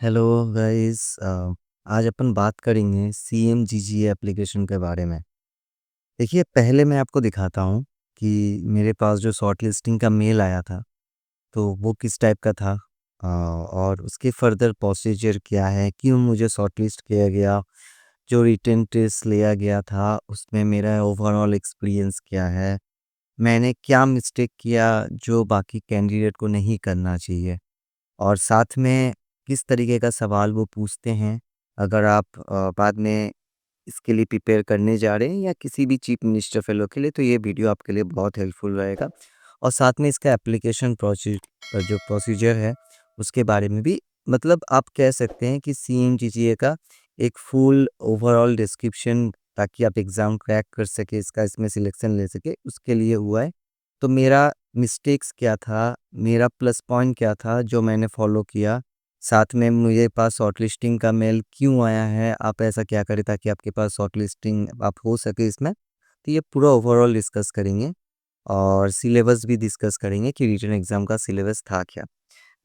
Hello guys. आज अपन बात करेंगे सीएमजीजी एप्लीकेशन के बारे में। देखिए, पहले मैं आपको दिखाता हूँ कि मेरे पास जो शॉर्ट लिस्टिंग का मेल आया था तो वो किस टाइप का था, और उसके फर्दर प्रोसीजर क्या है, क्यों मुझे शॉर्ट लिस्ट किया गया, जो रिटन टेस्ट लिया गया था उसमें मेरा ओवरऑल एक्सपीरियंस क्या है, मैंने क्या मिस्टेक किया जो बाकी कैंडिडेट को नहीं करना चाहिए, और साथ में किस तरीके का सवाल वो पूछते हैं। अगर आप बाद में इसके लिए प्रिपेयर करने जा रहे हैं या किसी भी चीफ मिनिस्टर फेलो के लिए, तो ये वीडियो आपके लिए बहुत हेल्पफुल रहेगा। और साथ में इसका एप्लीकेशन जो प्रोसीजर है उसके बारे में भी, मतलब आप कह सकते हैं कि सीएमजीजीए का एक फुल ओवरऑल डिस्क्रिप्शन, ताकि आप एग्ज़ाम क्रैक कर सके, इसका इसमें सिलेक्शन ले सके, उसके लिए हुआ है। तो मेरा मिस्टेक्स क्या था, मेरा प्लस पॉइंट क्या था जो मैंने फॉलो किया, साथ में मुझे पास शॉर्टलिस्टिंग का मेल क्यों आया है, आप ऐसा क्या करें ताकि आपके पास शॉर्टलिस्टिंग आप हो सके इसमें। तो ये पूरा ओवरऑल डिस्कस करेंगे और सिलेबस भी डिस्कस करेंगे कि रिटन एग्ज़ाम का सिलेबस था क्या।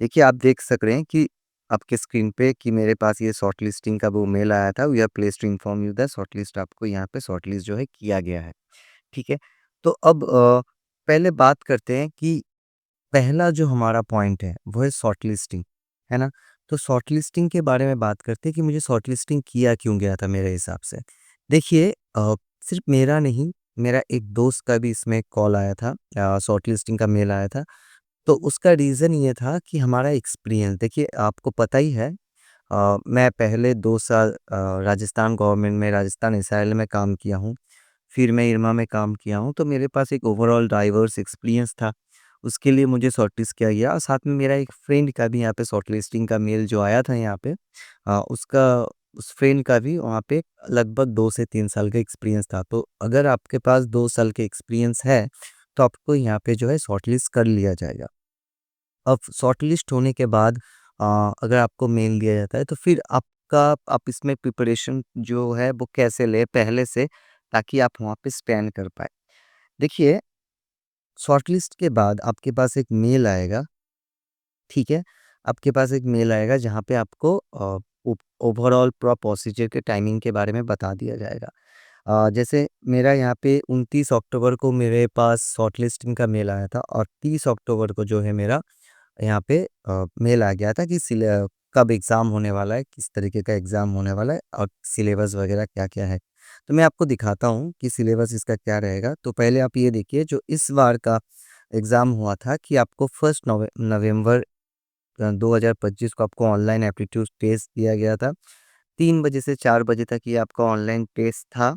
देखिए, आप देख सक रहे हैं कि आपके स्क्रीन पे कि मेरे पास ये शॉर्टलिस्टिंग का वो मेल आया था, we are placed to inform you that shortlist, आपको यहाँ पे शॉर्टलिस्ट जो है किया गया है। ठीक है? तो अब पहले बात करते हैं कि पहला जो हमारा पॉइंट है वो है शॉर्टलिस्टिंग, है ना? तो शॉर्टलिस्टिंग के बारे में बात करते हैं कि मुझे शॉर्टलिस्टिंग किया क्यों गया था मेरे हिसाब से। देखिए, सिर्फ मेरा नहीं, मेरा एक दोस्त का भी इसमें कॉल आया था, शॉर्टलिस्टिंग का मेल आया था। तो उसका रीज़न ये था कि हमारा एक्सपीरियंस, देखिए आपको पता ही है, मैं पहले 2 साल राजस्थान गवर्नमेंट में, राजस्थान एसआईएल में काम किया हूँ। फिर मैं इरमा में काम किया हूँ, तो मेरे पास एक ओवरऑल डाइवर्स एक्सपीरियंस था। उसके लिए मुझे शॉर्टलिस्ट किया गया, और साथ में मेरा एक फ्रेंड का भी यहाँ पे शॉर्टलिस्टिंग का मेल जो आया था यहाँ पे, उसका, उस फ्रेंड का भी वहाँ पे लगभग 2 से 3 साल का एक्सपीरियंस था। तो अगर आपके पास 2 साल के एक्सपीरियंस है, तो आपको यहाँ पे जो है शॉर्टलिस्ट कर लिया जाएगा। अब शॉर्टलिस्ट होने के बाद अ, अगर आपको मेल दिया जाता है तो फिर आपका, आप इसमें प्रिपरेशन जो है वो कैसे लें पहले से, ताकि आप वहाँ पे स्टैंड कर पाएँ। देखिए, शॉर्टलिस्ट के बाद आपके पास एक मेल आएगा, ठीक है? आपके पास एक मेल आएगा जहाँ पे आपको ओवरऑल पूरा प्रोसीजर के टाइमिंग के बारे में बता दिया जाएगा। जैसे मेरा यहाँ पे 29 अक्टूबर को मेरे पास शॉर्टलिस्टिंग का मेल आया था, और 30 अक्टूबर को जो है मेरा यहाँ पे मेल आ गया था कि कब एग्ज़ाम होने वाला है, किस तरीके का एग्ज़ाम होने वाला है, और सिलेबस वगैरह क्या-क्या है। तो मैं आपको दिखाता हूँ कि सिलेबस इसका क्या रहेगा। तो पहले आप ये देखिए, जो इस बार का एग्ज़ाम हुआ था कि आपको 1 नवंबर 2025 को आपको ऑनलाइन एप्टीट्यूड टेस्ट दिया गया था। 3 बजे से 4 बजे तक ये आपका ऑनलाइन टेस्ट था।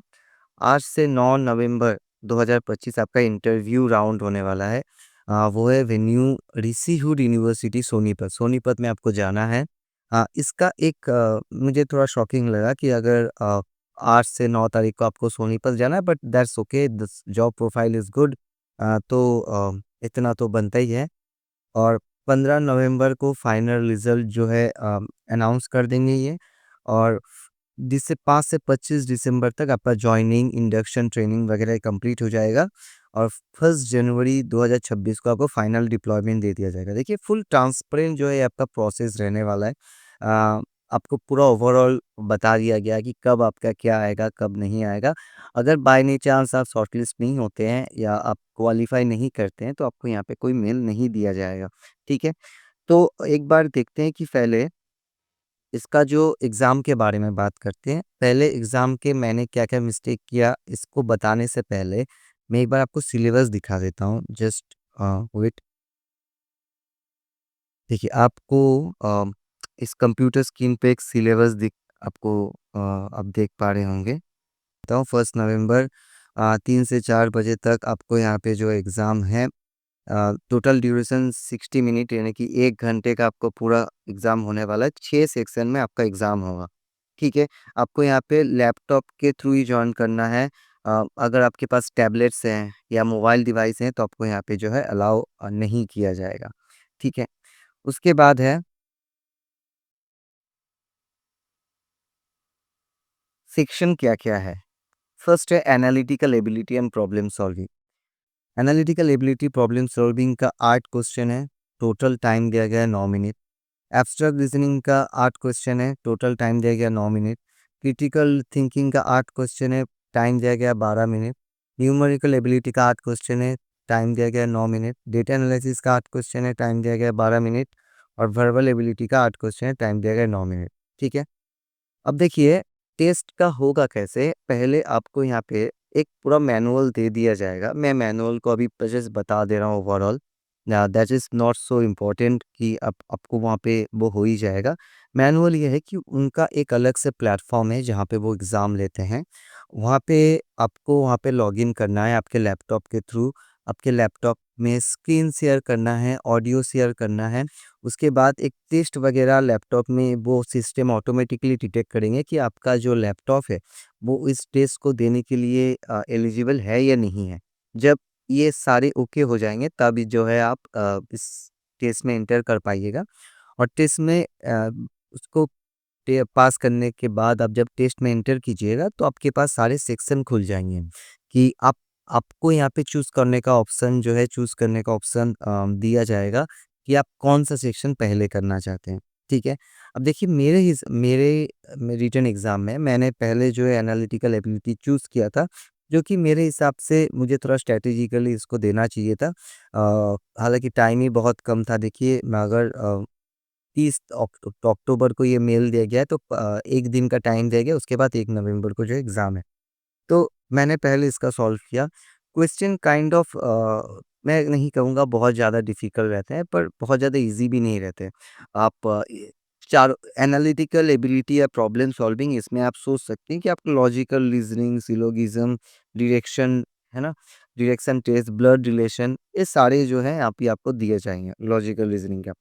8 से 9 नवंबर 2025 आपका इंटरव्यू राउंड होने वाला है। वो है वेन्यू ऋषिहुड यूनिवर्सिटी सोनीपत। सोनीपत में आपको जाना है। इसका एक मुझे थोड़ा शॉकिंग लगा कि अगर 8 से 9 तारीख को आपको सोनीपत जाना है, but that's okay, the job profile is good. तो इतना तो बनता ही है। और 15 नवंबर को फाइनल रिज़ल्ट जो है अनाउंस कर देंगे ये, और जिससे 5 से 25 दिसंबर तक आपका जॉइनिंग, इंडक्शन, ट्रेनिंग वगैरह कंप्लीट हो जाएगा, और 1 जनवरी 2026 को आपको फाइनल डिप्लॉयमेंट दे दिया जाएगा। देखिए, फुल ट्रांसपेरेंट जो है आपका प्रोसेस रहने वाला है। अ, आपको पूरा ओवरऑल बता दिया गया है कि कब आपका क्या आएगा, कब नहीं आएगा। अगर बाय एनी चांस आप शॉर्टलिस्ट नहीं होते हैं या आप क्वालीफाई नहीं करते हैं, तो आपको यहाँ पे कोई मेल नहीं दिया जाएगा, ठीक है? तो एक बार देखते हैं कि पहले इसका जो एग्ज़ाम के बारे में बात करते हैं। पहले एग्ज़ाम के मैंने क्या-क्या मिस्टेक किया, इसको बताने से पहले मैं एक बार आपको सिलेबस दिखा देता हूँ। Just wait. देखिए, आपको इस कंप्यूटर स्क्रीन पे एक सिलेबस दिख आपको आप देख पा रहे होंगे। बताऊँ, 1 नवंबर 3 से 4 बजे तक आपको यहाँ पे जो एग्ज़ाम है, टोटल ड्यूरेशन 60 मिनट, यानी कि 1 घंटे का आपको पूरा एग्ज़ाम होने वाला है। 6 सेक्शन में आपका एग्ज़ाम होगा, ठीक है? आपको यहाँ पे लैपटॉप के थ्रू ही जॉइन करना है। अगर आपके पास टैबलेट्स हैं या मोबाइल डिवाइस हैं, तो आपको यहाँ पे जो है अलाउ नहीं किया जाएगा, ठीक है? उसके बाद है, सेक्शन क्या-क्या है? फर्स्ट है analytical ability and problem solving. Analytical ability problem solving का 8 क्वेश्चन है। टोटल टाइम दिया गया है 9 मिनट। एब्स्ट्रैक्ट रीजनिंग का 8 क्वेश्चन है, टोटल टाइम दिया गया 9 मिनट। क्रिटिकल थिंकिंग का 8 क्वेश्चन है, टाइम दिया गया 12 मिनट। न्यूमेरिकल एबिलिटी का 8 क्वेश्चन है, टाइम दिया गया 9 मिनट। डेटा एनालिसिस का 8 क्वेश्चन है, टाइम दिया गया 12 मिनट। और वर्बल एबिलिटी का 8 क्वेश्चन है, टाइम दिया गया 9 मिनट। ठीक है। अब देखिए टेस्ट का होगा कैसे, पहले आपको यहाँ पे एक पूरा मैनुअल दे दिया जाएगा। मैं मैनुअल को अभी जस्ट बता दे रहा हूँ overall. That is not so important कि आप आपको वहाँ पे वो हो ही जाएगा। मैनुअल ये है कि उनका एक अलग से प्लेटफॉर्म है जहाँ पे वो एग्ज़ाम लेते हैं। वहाँ पे आपको वहाँ पे लॉगिन करना है आपके लैपटॉप के थ्रू। आपके लैपटॉप में स्क्रीन शेयर करना है, ऑडियो शेयर करना है। उसके बाद एक टेस्ट वगैरह लैपटॉप में वो सिस्टम ऑटोमेटिकली डिटेक्ट करेंगे कि आपका जो लैपटॉप है वो इस टेस्ट को देने के लिए एलिजिबल है या नहीं है। जब ये सारे ओके हो जाएंगे तब जो है आप इस टेस्ट में एंटर कर पाइएगा। और टेस्ट में उसको पास करने के बाद आप जब टेस्ट में एंटर कीजिएगा तो आपके पास सारे सेक्शन खुल जाएंगे कि आपको यहाँ पे चूज करने का ऑप्शन जो है चूज करने का ऑप्शन दिया जाएगा कि आप कौन सा सेक्शन पहले करना चाहते हैं। ठीक है। अब देखिए मेरे रिटन एग्जाम में मैंने पहले जो है एनालिटिकल एबिलिटी चूज किया था, जो कि मेरे हिसाब से मुझे थोड़ा स्ट्रेटेजिकली इसको देना चाहिए था। हालांकि टाइम ही बहुत कम था। देखिए मैं अगर 30 अक्टूबर को ये मेल दिया गया है तो 1 दिन का टाइम दिया गया, उसके बाद 1 नवंबर को जो एग्ज़ाम है। तो मैंने पहले इसका सॉल्व किया। क्वेश्चन काइंड ऑफ मैं नहीं कहूँगा बहुत ज़्यादा डिफ़िकल्ट रहते हैं, पर बहुत ज़्यादा ईज़ी भी नहीं रहते। आप चार एनालिटिकल एबिलिटी या प्रॉब्लम सॉल्विंग इसमें आप सोच सकते हैं कि आपको लॉजिकल रीज़निंग, सिलोगिज़्म, डायरेक्शन, है ना? डायरेक्शन टेस्ट, ब्लड रिलेशन ये सारे जो हैं आप ही आपको दिए जाएँगे लॉजिकल रीज़निंग का।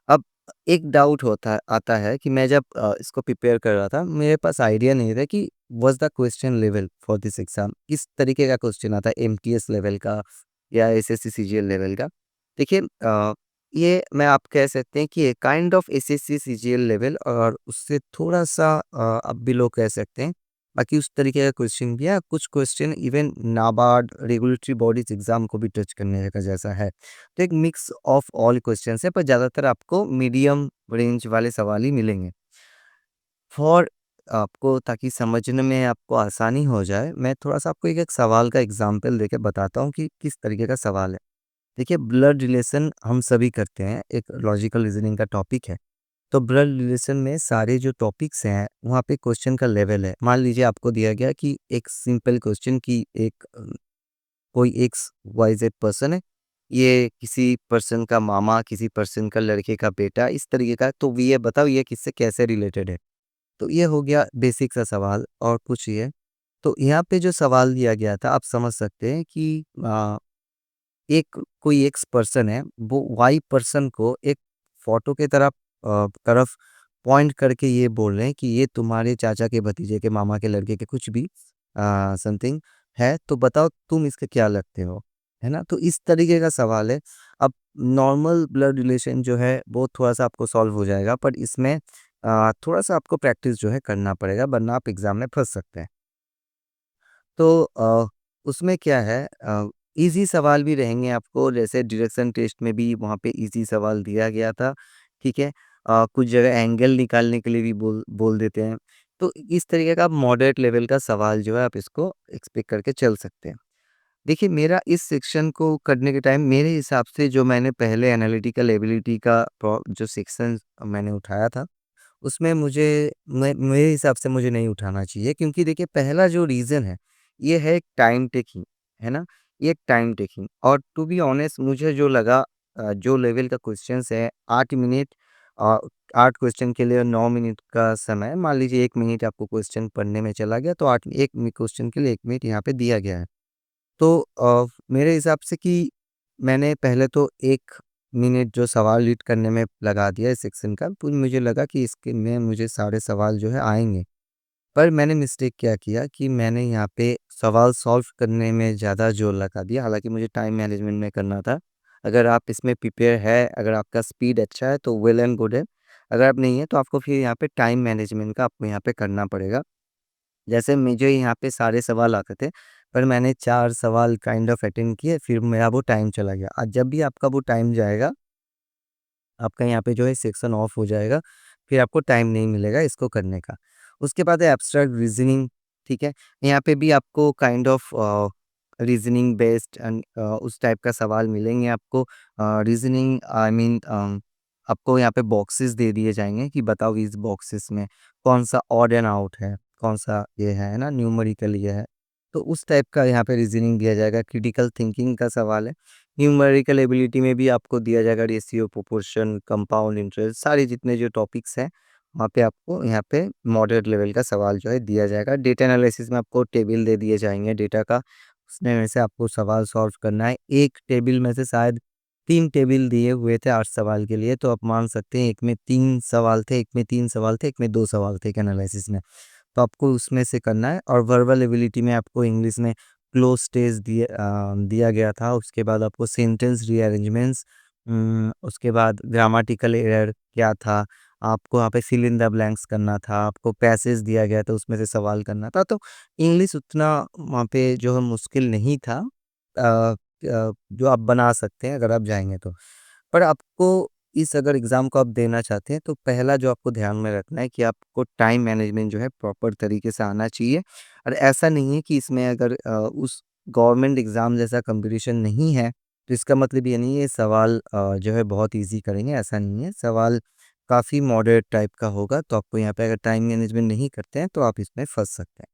अब एक डाउट होता आता है कि मैं जब इसको प्रिपेयर कर रहा था, मेरे पास आइडिया नहीं था कि what's the question level for this exam, किस तरीके का क्वेश्चन आता है, एमटीएस लेवल का या एसएससी सीजीएल लेवल का। देखिए ये मैं आप कह सकते हैं कि ये kind of SSC CGL level और उससे थोड़ा-सा आप बिलो कह सकते हैं। बाकी उस तरीके का क्वेश्चन भी है, कुछ question even NABARD regulatory bodies exam को भी टच करने का जैसा है। तो एक मिक्स ऑफ ऑल क्वेश्चंस है, पर ज़्यादातर आपको मीडियम रेंज वाले सवाल ही मिलेंगे। फॉर आपको ताकि समझने में आपको आसानी हो जाए, मैं थोड़ा-सा आपको एक-एक सवाल का एग्ज़ाम्पल देके बताता हूँ कि किस तरीके का सवाल है। देखिए ब्लड रिलेशन हम सभी करते हैं, एक लॉजिकल रीज़निंग का टॉपिक है। तो ब्लड रिलेशन में सारे जो टॉपिक्स हैं, वहाँ पे क्वेश्चन का लेवल है। मान लीजिए आपको दिया गया कि एक सिंपल क्वेश्चन कि एक कोई एक्स वाई जेड पर्सन है, ये किसी पर्सन का मामा, किसी पर्सन का लड़के का बेटा, इस तरीके का, तो ये बताओ ये किससे कैसे रिलेटेड है। तो ये हो गया बेसिक सा सवाल और कुछ ये। तो यहाँ पे जो सवाल दिया गया था आप समझ सकते हैं कि एक कोई एक्स पर्सन है, वो वाई पर्सन को एक फोटो के तरफ पॉइंट करके ये बोल रहे हैं कि ये तुम्हारे चाचा के भतीजे के मामा के लड़के के कुछ भी समथिंग है, तो बताओ तुम इसके क्या लगते हो, है ना? तो इस तरीके का सवाल है। अब नॉर्मल ब्लड रिलेशन जो है वो थोड़ा-सा आपको सॉल्व हो जाएगा, पर इसमें थोड़ा-सा आपको प्रैक्टिस जो है करना पड़ेगा, वरना आप एग्ज़ाम में फँस सकते हैं। तो उसमें क्या है, ईज़ी सवाल भी रहेंगे आपको, जैसे डायरेक्शन टेस्ट में भी वहाँ पे ईज़ी सवाल दिया गया था, ठीक है? कुछ जगह एंगल निकालने के लिए भी बोल बोल देते हैं। तो इस तरीके का मॉडरेट लेवल का सवाल जो है आप इसको एक्सपेक्ट करके चल सकते हैं। देखिए मेरा इस सेक्शन को करने के टाइम मेरे हिसाब से जो मैंने पहले एनालिटिकल एबिलिटी का जो सेक्शन मैंने उठाया था, उसमें मैं मेरे हिसाब से मुझे नहीं उठाना चाहिए, क्योंकि देखिए पहला जो रीज़न है, ये है टाइम टेकिंग, है ना? ये टाइम टेकिंग और टू बी ऑनेस्ट मुझे जो लगा जो लेवल का क्वेश्चन्स है 8 मिनट अ, 8 क्वेश्चन के लिए 9 मिनट का समय, मान लीजिए 1 मिनट आपको क्वेश्चन पढ़ने में चला गया, तो 8 1 क्वेश्चन के लिए 1 मिनट यहाँ पे दिया गया है। तो मेरे हिसाब से कि मैंने पहले तो 1 मिनट जो सवाल रीड करने में लगा दिया इस सेक्शन का, तो मुझे लगा कि इसके में मुझे सारे सवाल जो है आएँगे। पर मैंने मिस्टेक क्या किया कि मैंने यहाँ पे सवाल सॉल्व करने में ज़्यादा जोर लगा दिया, हालाँकि मुझे टाइम मैनेजमेंट में करना था। अगर आप इसमें प्रिपेयर है, अगर आपका स्पीड अच्छा है तो वेल एंड गुड है। अगर आप नहीं है तो आपको फिर यहाँ पे टाइम मैनेजमेंट का आपको यहाँ पे करना पड़ेगा। जैसे मुझे यहाँ पे सारे सवाल आते थे, पर मैंने 4 सवाल काइंड ऑफ अटेंड किए, फिर मेरा वो टाइम चला गया। जब भी आपका वो टाइम जाएगा, आपका यहाँ पे जो है सेक्शन ऑफ हो जाएगा, फिर आपको टाइम नहीं मिलेगा इसको करने का। उसके बाद है एब्स्ट्रैक्ट रीज़निंग, ठीक है? यहाँ पे भी आपको kind of reasoning based and उस टाइप का सवाल मिलेंगे आपको। रीज़निंग आई मीन आपको यहाँ पे बॉक्सेस दे दिए जाएँगे कि बताओ इस बॉक्सेस में कौन-सा ऑड एंड आउट है, कौन-सा ये है ना न्यूमेरिकल ये है। तो उस टाइप का यहाँ पे रीज़निंग दिया जाएगा, क्रिटिकल थिंकिंग का सवाल है। न्यूमेरिकल एबिलिटी में भी आपको दिया जाएगा रेशियो, प्रोपोर्शन, कंपाउंड इंटरेस्ट, सारे जितने जो टॉपिक्स हैं, वहाँ पे आपको यहाँ पे मॉडरेट लेवल का सवाल जो है दिया जाएगा। डेटा एनालिसिस में आपको टेबल दे दिए जाएँगे डेटा का, उसमें में से आपको सवाल सॉल्व करना है। एक टेबल में से शायद 3 टेबल दिए हुए थे 8 सवाल के लिए, तो आप मान सकते हैं एक में 3 सवाल थे, एक में 3 सवाल थे, एक में 2 सवाल थे एक एनालिसिस में। तो आपको उसमें से करना है और वर्बल एबिलिटी में आपको इंग्लिश में क्लोज टेस्ट दिया गया था। उसके बाद आपको सेंटेंस रीअरेंजमेंट्स, उसके बाद ग्रामेटिकल एरर क्या था, आपको वहाँ पे फिल इन द ब्लैंक्स करना था, आपको पैसेज दिया गया था उसमें से सवाल करना था। तो इंग्लिश उतना वहाँ पे जो है मुश्किल नहीं था, जो आप बना सकते हैं अगर आप जाएँगे तो। पर आपको इस अगर एग्ज़ाम को आप देना चाहते हैं तो पहला जो आपको ध्यान में रखना है कि आपको टाइम मैनेजमेंट जो है प्रॉपर तरीके से आना चाहिए। और ऐसा नहीं है कि इसमें अगर उस गवर्नमेंट एग्ज़ाम जैसा कॉम्पिटिशन नहीं है, तो इसका मतलब ये नहीं है ये सवाल जो है बहुत ईज़ी करेंगे, ऐसा नहीं है। सवाल काफ़ी मॉडरेट टाइप का होगा, तो आपको यहाँ पे अगर टाइम मैनेजमेंट नहीं करते हैं तो आप इसमें फँस सकते हैं।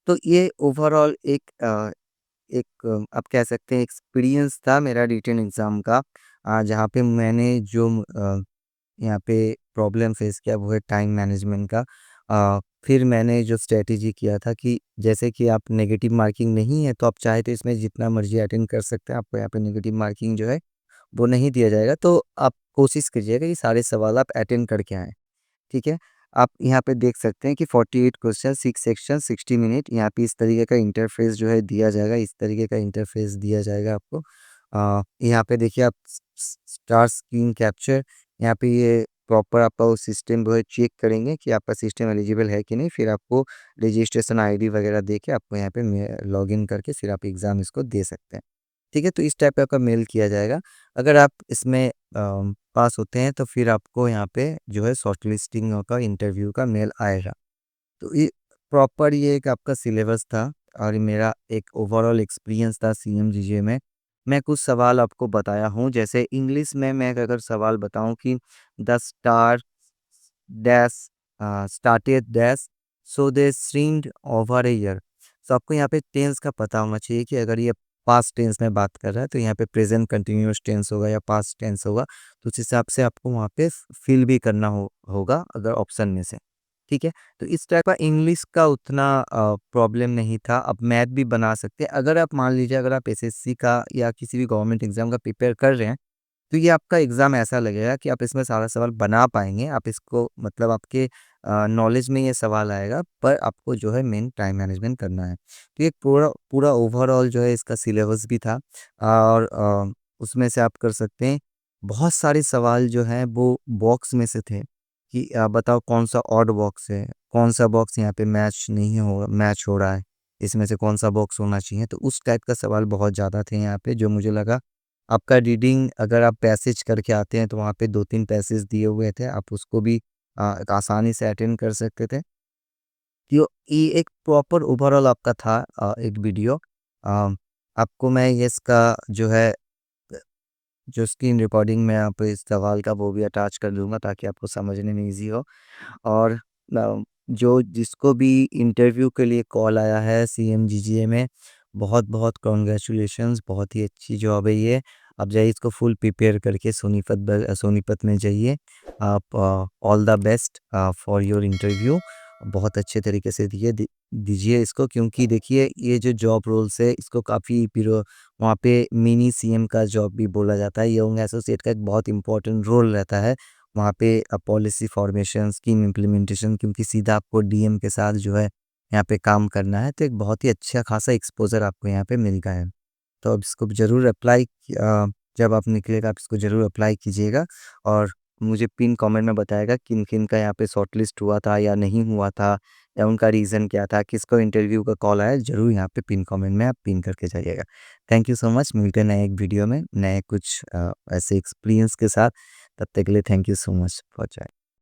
तो ये ओवरऑल एक आप कह सकते हैं एक्सपीरियंस था मेरा रिटन एग्ज़ाम का, जहाँ पे मैंने जो यहाँ पे प्रॉब्लम फेस किया वो है टाइम मैनेजमेंट का। फिर मैंने जो स्ट्रैटेजी किया था कि जैसे कि आप नेगेटिव मार्किंग नहीं है तो आप चाहे तो इसमें जितना मर्ज़ी अटेंड कर सकते हैं, आपको यहाँ पे नेगेटिव मार्किंग जो है वो नहीं दिया जाएगा। तो आप कोशिश कीजिएगा कि सारे सवाल आप अटेंड करके आएँ। ठीक है? आप यहाँ पे देख सकते हैं कि 48 क्वेश्चन, 6 सेक्शन, 60 मिनट, यहाँ पे इस तरीके का इंटरफ़ेस जो है दिया जाएगा, इस तरीके का इंटरफ़ेस दिया जाएगा आपको। यहाँ पे देखिए आप स स स्टार स्क्रीन कैप्चर, यहाँ पे ये प्रॉपर आपका वो सिस्टम जो है चेक करेंगे कि आपका सिस्टम एलिजिबल है कि नहीं, फिर आपको रजिस्ट्रेशन आईडी वगैरह देके आपको यहाँ पे लॉगिन करके फिर आप एग्ज़ाम इसको दे सकते हैं। ठीक है? तो इस टाइप का आपका मेल किया जाएगा। अगर आप इसमें पास होते हैं तो फिर आपको यहाँ पे जो है शॉर्टलिस्टिंग का इंटरव्यू का मेल आएगा। तो ये प्रॉपर ये एक आपका सिलेबस था और मेरा एक ओवरऑल एक्सपीरियंस था सीएमजीजे में। मैं कुछ सवाल आपको बताया हूँ, जैसे इंग्लिश में मैं अगर सवाल बताऊँ कि the star dash started dash so they streamed over a year. तो आपको यहाँ पे टेंस का पता होना चाहिए कि अगर ये पास्ट टेंस में बात कर रहा है तो यहाँ पे प्रेजेंट कंटिन्यूअस टेंस होगा या पास्ट टेंस होगा, तो उस हिसाब से आपको वहाँ पे फिल भी करना होगा अगर ऑप्शन में से। ठीक है? तो इस टाइप का इंग्लिश का उतना प्रॉब्लम नहीं था, आप मैथ भी बना सकते हैं। अगर आप मान लीजिए अगर आप एसएससी का या किसी भी गवर्नमेंट एग्ज़ाम का प्रिपेयर कर रहे हैं, तो ये आपका एग्ज़ाम ऐसा लगेगा कि आप इसमें सारा सवाल बना पाएँगे। आप इसको मतलब आपके नॉलेज में ये सवाल आएगा, पर आपको जो है मेन टाइम मैनेजमेंट करना है। तो ये पूरा पूरा ओवरऑल जो है इसका सिलेबस भी था और उसमें से आप कर सकते हैं। बहुत सारे सवाल जो हैं वो बॉक्स में से थे कि बताओ कौन-सा ऑड बॉक्स है, कौन-सा बॉक्स यहाँ पे मैच हो रहा है, इसमें से कौन-सा बॉक्स होना चाहिए। तो उस टाइप का सवाल बहुत ज़्यादा थे यहाँ पे, जो मुझे लगा आपका रीडिंग अगर आप पैसेज करके आते हैं तो वहाँ पे 2-3 पैसेज दिए हुए थे, आप उसको भी आसानी से अटेंड कर सकते थे। यो ये एक प्रॉपर ओवरऑल आपका था एक वीडियो। अ, आपको मैं ये इसका जो है जो स्क्रीन रिकॉर्डिंग में आप इस सवाल का वो भी अटैच कर दूँगा ताकि आपको समझने में ईज़ी हो। और जो जिसको भी इंटरव्यू के लिए कॉल आया है सीएमजीजीए में, बहुत-बहुत कांग्रेचुलेशंस, बहुत ही अच्छी जॉब है ये। आप जाइए इसको फुल प्रिपेयर करके सोनीपत में जाइए। आप all the best for your interview. बहुत अच्छे तरीके से दीजिए इसको, क्योंकि देखिए ये जो जॉब रोल्स है इसको काफ़ी वहाँ पे मिनी सीएम का जॉब भी बोला जाता है। यंग एसोसिएट का एक बहुत इंपॉर्टेंट रोल रहता है वहाँ पे पॉलिसी फॉर्मेशन, स्कीम इम्प्लीमेंटेशन, क्योंकि सीधा आपको डीएम के साथ जो है यहाँ पे काम करना है, तो एक बहुत ही अच्छा खासा एक्सपोज़र आपको यहाँ पे मिलता है। तो अब इसको ज़रूर जब आप निकलेगा आप इसको ज़रूर अप्लाई कीजिएगा और मुझे पिन कमेंट में बताइएगा किन-किन का यहाँ पे शॉर्टलिस्ट हुआ था या नहीं हुआ था, या उनका रीज़न क्या था, किसको इंटरव्यू का कॉल आया, ज़रूर यहाँ पे पिन कमेंट में आप पिन करके जाइएगा। थैंक यू सो मच, मिलते हैं नए एक वीडियो में, नए कुछ ऐसे एक्सपीरियंस के साथ। तब तक के लिए thank you so much for join.